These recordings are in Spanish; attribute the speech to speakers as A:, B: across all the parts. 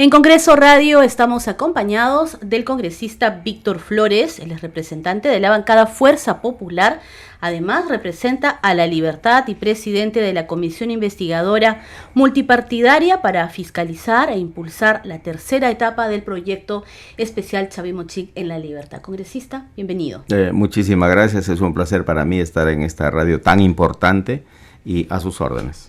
A: En Congreso Radio estamos acompañados del congresista Víctor Flores, él es representante de la bancada Fuerza Popular, además representa a La Libertad y presidente de la Comisión Investigadora Multipartidaria para fiscalizar e impulsar la tercera etapa del proyecto especial Chavimochic en La Libertad. Congresista, bienvenido.
B: Muchísimas gracias, es un placer para mí estar en esta radio tan importante y a sus órdenes.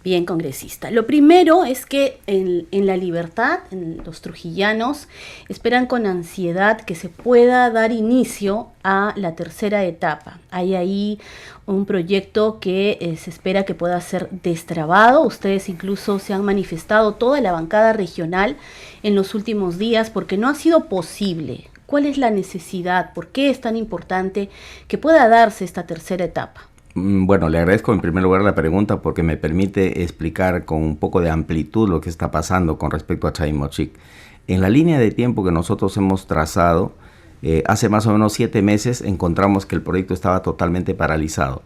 A: Bien, congresista. Lo primero es que en La Libertad, los trujillanos esperan con ansiedad que se pueda dar inicio a la tercera etapa. Hay ahí un proyecto que se espera que pueda ser destrabado. Ustedes incluso se han manifestado, toda la bancada regional, en los últimos días porque no ha sido posible. ¿Cuál es la necesidad? ¿Por qué es tan importante que pueda darse esta tercera etapa?
B: Bueno, le agradezco en primer lugar la pregunta porque me permite explicar con un poco de amplitud lo que está pasando con respecto a Chavimochic. En la línea de tiempo que nosotros hemos trazado, hace más o menos 7 meses encontramos que el proyecto estaba totalmente paralizado.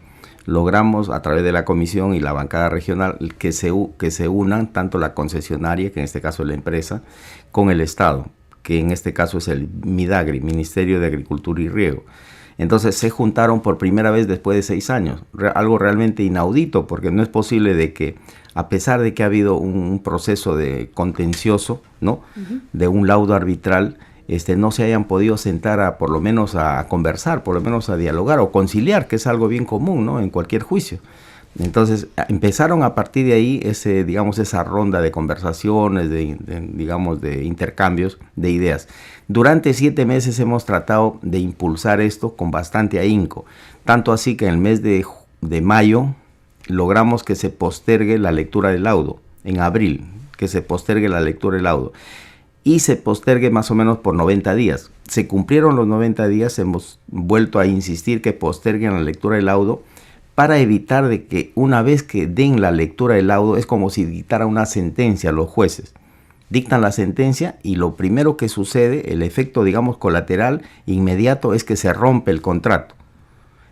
B: Logramos a través de la comisión y la bancada regional que se unan tanto la concesionaria, que en este caso es la empresa, con el Estado, que en este caso es el Midagri, Ministerio de Agricultura y Riego. Entonces se juntaron por primera vez después de 6 años, algo realmente inaudito, porque no es posible de que, a pesar de que ha habido un proceso de contencioso, ¿no? De un laudo arbitral, no se hayan podido sentar por lo menos a conversar, por lo menos a dialogar o conciliar, que es algo bien común, ¿no? En cualquier juicio. Entonces empezaron a partir de ahí esa ronda de conversaciones, de intercambios de ideas. Durante 7 meses hemos tratado de impulsar esto con bastante ahínco, tanto así que en el mes de mayo logramos que se postergue la lectura del laudo, en abril, que se postergue la lectura del laudo, y se postergue más o menos por 90 días. Se cumplieron los 90 días, hemos vuelto a insistir que posterguen la lectura del laudo, para evitar de que una vez que den la lectura del laudo, es como si dictara una sentencia a los jueces. Dictan la sentencia y lo primero que sucede, el efecto, digamos, colateral inmediato, es que se rompe el contrato.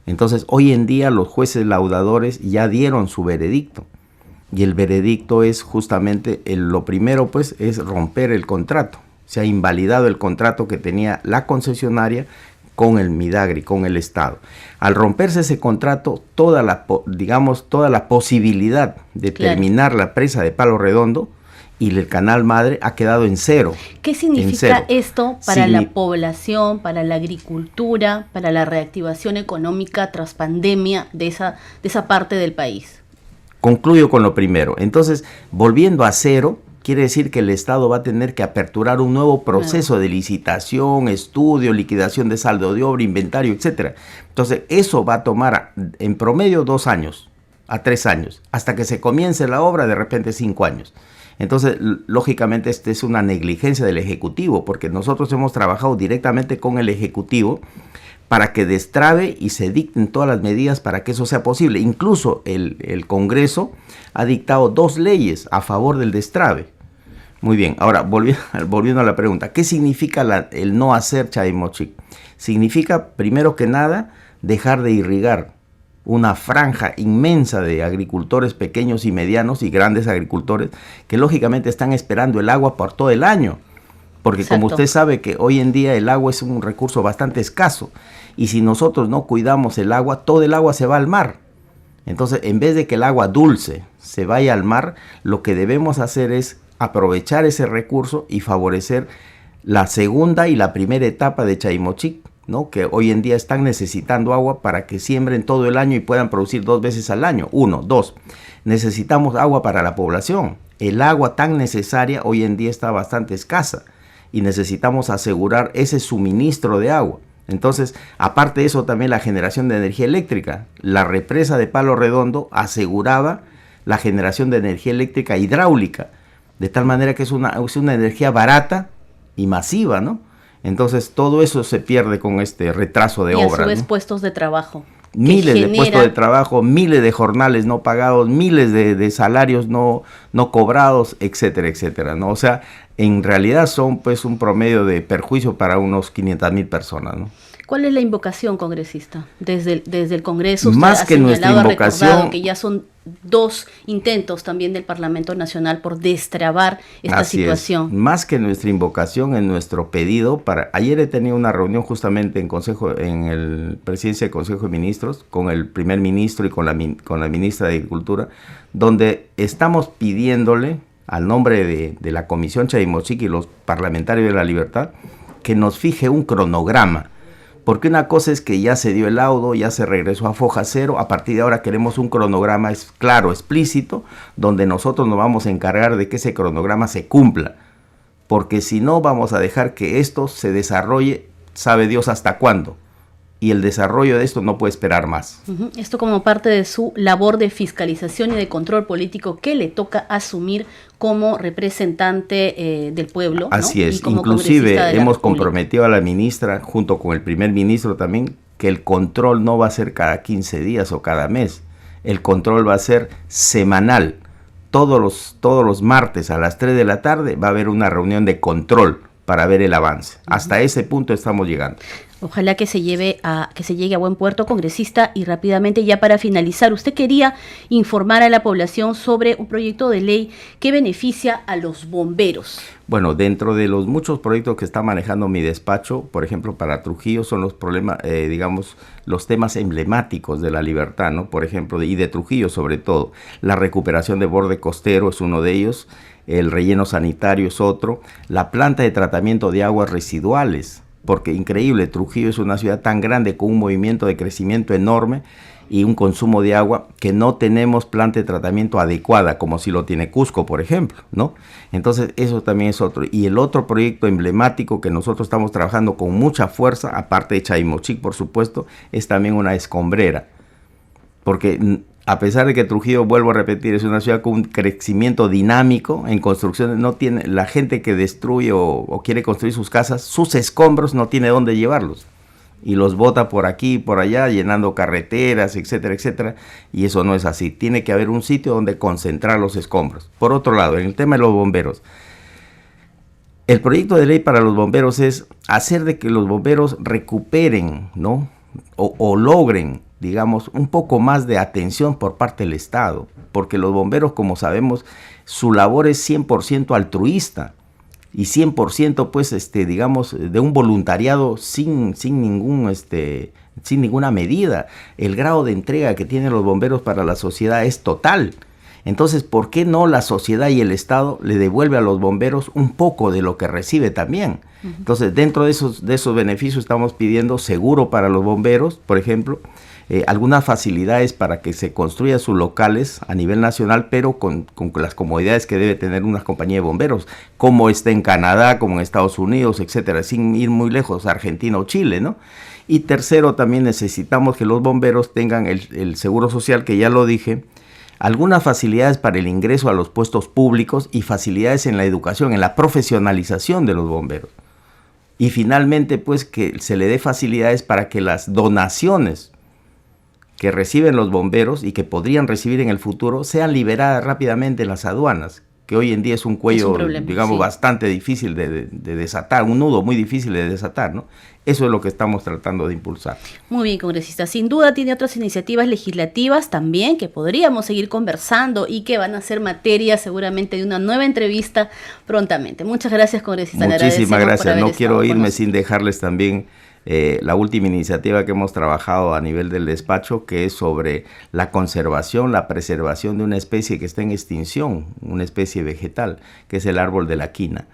B: Entonces, hoy en día los jueces laudadores ya dieron su veredicto. Y el veredicto es justamente, lo primero pues, es romper el contrato. Se ha invalidado el contrato que tenía la concesionaria con el Midagri, con el Estado. Al romperse ese contrato, toda la posibilidad de terminar la presa de Palo Redondo y el canal madre ha quedado en cero.
A: ¿Qué significa esto para la población, para la agricultura, para la reactivación económica tras pandemia de esa parte del país?
B: Concluyo con lo primero. Entonces, volviendo a cero, quiere decir que el Estado va a tener que aperturar un nuevo proceso de licitación, estudio, liquidación de saldo de obra, inventario, etcétera. Entonces, eso va a tomar en promedio 2 años a 3 años, hasta que se comience la obra, de repente 5 años. Entonces, lógicamente, esta es una negligencia del Ejecutivo, porque nosotros hemos trabajado directamente con el Ejecutivo para que destrabe y se dicten todas las medidas para que eso sea posible. Incluso el Congreso ha dictado 2 leyes a favor del destrabe. Muy bien, ahora volviendo a la pregunta, ¿qué significa el no hacer Chavimochic? Significa, primero que nada, dejar de irrigar una franja inmensa de agricultores pequeños y medianos y grandes agricultores que lógicamente están esperando el agua por todo el año. Porque como usted sabe que hoy en día el agua es un recurso bastante escaso y si nosotros no cuidamos el agua, todo el agua se va al mar. Entonces, en vez de que el agua dulce se vaya al mar, lo que debemos hacer es aprovechar ese recurso y favorecer la segunda y la primera etapa de Chavimochic, ¿no? Que hoy en día están necesitando agua para que siembren todo el año y puedan producir 2 veces al año. 1, 2. Necesitamos agua para la población. El agua tan necesaria hoy en día está bastante escasa y necesitamos asegurar ese suministro de agua. Entonces, aparte de eso, también la generación de energía eléctrica. La represa de Palo Redondo aseguraba la generación de energía eléctrica hidráulica, de tal manera que es una energía barata y masiva, ¿no? Entonces, todo eso se pierde con este retraso de obra.
A: Y a su vez,
B: ¿no?
A: Puestos de trabajo.
B: Miles de puestos de trabajo, miles de jornales no pagados, miles de salarios no cobrados, etcétera, etcétera, ¿no? O sea, en realidad son pues un promedio de perjuicio para unos 500,000 personas, ¿no?
A: ¿Cuál es la invocación, congresista? Desde el Congreso
B: más
A: usted
B: que
A: ha
B: nuestra
A: señalado,
B: invocación,
A: ha recordado que ya son dos intentos también del Parlamento Nacional por destrabar esta situación.
B: Es. Más que nuestra invocación, en nuestro pedido ayer he tenido una reunión justamente en el presidencia del Consejo de Ministros con el primer ministro y con la ministra de Agricultura, donde estamos pidiéndole al nombre de la Comisión Chay-Mochic y los parlamentarios de la Libertad que nos fije un cronograma. Porque una cosa es que ya se dio el laudo, ya se regresó a foja cero, a partir de ahora queremos un cronograma claro, explícito, donde nosotros nos vamos a encargar de que ese cronograma se cumpla. Porque si no, vamos a dejar que esto se desarrolle, sabe Dios hasta cuándo. Y el desarrollo de esto no puede esperar más.
A: Esto como parte de su labor de fiscalización y de control político que le toca asumir como representante del pueblo.
B: Así, ¿no? Es,
A: y como
B: inclusive hemos comprometido a la ministra, junto con el primer ministro también, que el control no va a ser cada 15 días o cada mes. El control va a ser semanal. Todos los martes a las 3 de la tarde va a haber una reunión de control para ver el avance. Hasta ese punto estamos llegando.
A: Ojalá que se llegue a buen puerto, congresista. Y rápidamente, ya para finalizar, usted quería informar a la población sobre un proyecto de ley que beneficia a los bomberos.
B: Bueno, dentro de los muchos proyectos que está manejando mi despacho, por ejemplo, para Trujillo son los problemas, los temas emblemáticos de la Libertad, ¿no? Por ejemplo, y de Trujillo sobre todo. La recuperación de borde costero es uno de ellos, el relleno sanitario es otro, la planta de tratamiento de aguas residuales, porque increíble, Trujillo es una ciudad tan grande con un movimiento de crecimiento enorme y un consumo de agua que no tenemos planta de tratamiento adecuada, como si lo tiene Cusco, por ejemplo, ¿no? Entonces, eso también es otro. Y el otro proyecto emblemático que nosotros estamos trabajando con mucha fuerza, aparte de Chay-Mochic, por supuesto, es también una escombrera. Porque a pesar de que Trujillo, vuelvo a repetir, es una ciudad con un crecimiento dinámico en construcciones, no tiene la gente que destruye o quiere construir sus casas, sus escombros no tiene dónde llevarlos. Y los bota por aquí y por allá, llenando carreteras, etcétera, etcétera. Y eso no es así. Tiene que haber un sitio donde concentrar los escombros. Por otro lado, en el tema de los bomberos, el proyecto de ley para los bomberos es hacer de que los bomberos recuperen, ¿no? O logren, digamos, un poco más de atención por parte del Estado, porque los bomberos, como sabemos, su labor es 100% altruista y 100%, pues, digamos, de un voluntariado sin ninguna medida. El grado de entrega que tienen los bomberos para la sociedad es total. Entonces, ¿por qué no la sociedad y el Estado le devuelve a los bomberos un poco de lo que recibe también? Entonces, dentro de esos beneficios estamos pidiendo seguro para los bomberos, por ejemplo, algunas facilidades para que se construyan sus locales a nivel nacional, pero con las comodidades que debe tener una compañía de bomberos, como está en Canadá, como en Estados Unidos, etcétera, sin ir muy lejos, Argentina o Chile, ¿no? Y tercero, también necesitamos que los bomberos tengan el seguro social, que ya lo dije, algunas facilidades para el ingreso a los puestos públicos y facilidades en la educación, en la profesionalización de los bomberos. Y finalmente, pues, que se le dé facilidades para que las donaciones que reciben los bomberos y que podrían recibir en el futuro sean liberadas rápidamente en las aduanas, que hoy en día es un cuello, digamos, sí, bastante difícil de desatar, un nudo muy difícil de desatar, ¿no? Eso es lo que estamos tratando de impulsar.
A: Muy bien, congresista. Sin duda tiene otras iniciativas legislativas también que podríamos seguir conversando y que van a ser materia seguramente de una nueva entrevista prontamente. Muchas gracias, congresista.
B: Muchísimas gracias. No quiero irme sin dejarles también la última iniciativa que hemos trabajado a nivel del despacho, que es sobre la conservación, la preservación de una especie que está en extinción, una especie vegetal, que es el árbol de la quina.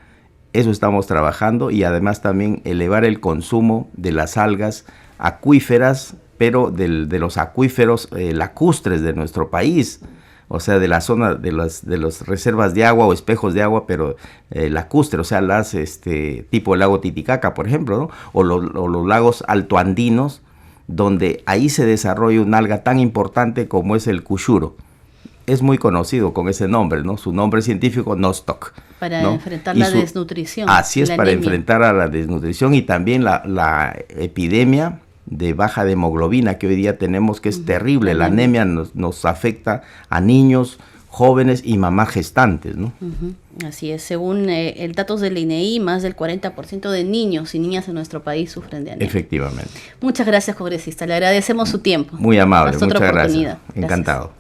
B: Eso estamos trabajando, y además también elevar el consumo de las algas acuíferas, pero de los acuíferos lacustres de nuestro país, o sea, de la zona de las reservas de agua o espejos de agua, pero lacustre, o sea, las tipo el lago Titicaca, por ejemplo, ¿no? o los lagos altoandinos, donde ahí se desarrolla un alga tan importante como es el cuchuro. Es muy conocido con ese nombre, ¿no? Su nombre científico, nostoc.
A: Para enfrentar la desnutrición.
B: Así es, para enfrentar a la desnutrición y también la epidemia de baja de hemoglobina que hoy día tenemos, que es terrible. La anemia nos afecta a niños, jóvenes y mamás gestantes, ¿no?
A: Así es, según el datos del INEI, más del 40% de niños y niñas en nuestro país sufren de anemia.
B: Efectivamente.
A: Muchas gracias, congresista, le agradecemos su tiempo.
B: Muy amable, muchas gracias. Encantado.